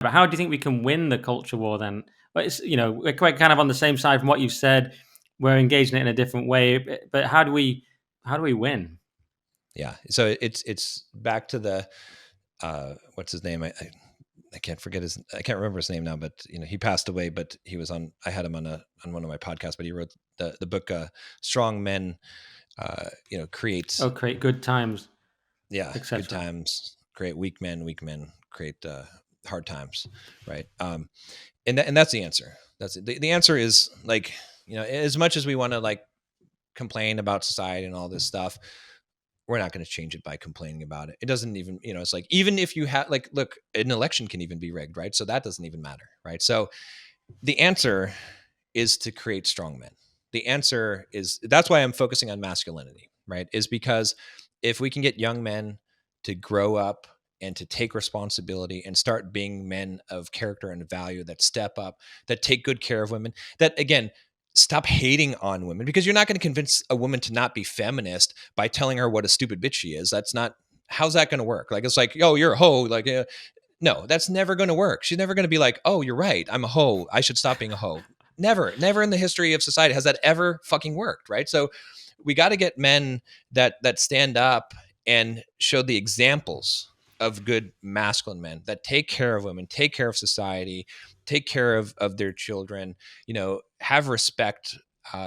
But how do you think we can win the culture war then? But it's, we're quite kind of on the same side from what you've said. We're engaging it in a different way, but how do we win? Yeah. So it's back to the what's his name? I can't I can't remember his name now, but he passed away, but he was I had him on one of my podcasts, but he wrote the book Strong Men create, Oh, create good times, yeah, good etc. times, create weak men create hard times, right? And that's the answer. That's it. The answer is, like, as much as we want to, like, complain about society and all this stuff, we're not going to change it by complaining about it. It doesn't even, it's like, even if you have, like, look, an election can even be rigged, right? So that doesn't even matter, right? So the answer is to create strong men. The answer is, that's why I'm focusing on masculinity, right? Is because if we can get young men to grow up and to take responsibility and start being men of character and value, that step up, that take good care of women, that, again, stop hating on women, because you're not going to convince a woman to not be feminist by telling her what a stupid bitch she is. That's not, how's that going to work? Like, it's like, oh, you're a hoe. Like, no, that's never going to work. She's never going to be like, oh, you're right, I'm a hoe, I should stop being a hoe. Never in the history of society has that ever fucking worked, right? So we got to get men that stand up and show the examples of good masculine men that take care of women, take care of society, take care of their children, have respect,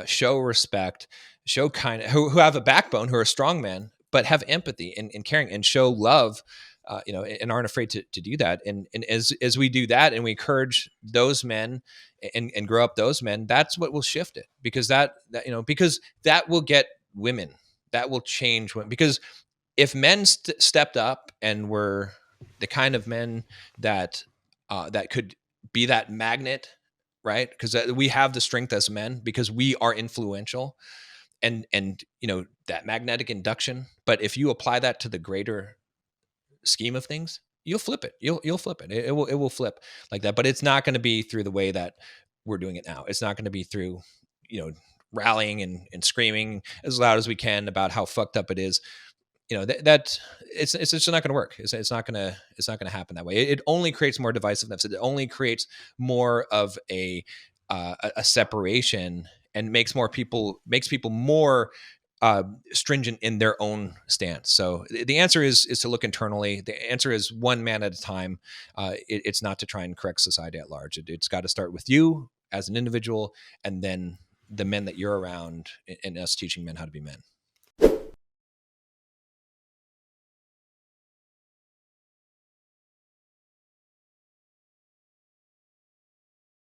show respect, show kind, who have a backbone, who are strong men, but have empathy and caring and show love, and aren't afraid to do that. And as we do that and we encourage those men and grow up those men, that's what will shift it, because because that will get women, that will change women. Because if men stepped up and were the kind of men that that could be that magnet, right? Because we have the strength as men, because we are influential, and that magnetic induction. But if you apply that to the greater scheme of things, you'll flip it. You'll flip it. It will flip like that. But it's not going to be through the way that we're doing it now. It's not going to be through, rallying and screaming as loud as we can about how fucked up it is. That it's just not going to work. It's not going to happen that way. It only creates more divisiveness. It only creates more of a separation, and makes people more stringent in their own stance. So the answer is to look internally. The answer is one man at a time. It's not to try and correct society at large. It's got to start with you as an individual, and then the men that you're around, and us teaching men how to be men.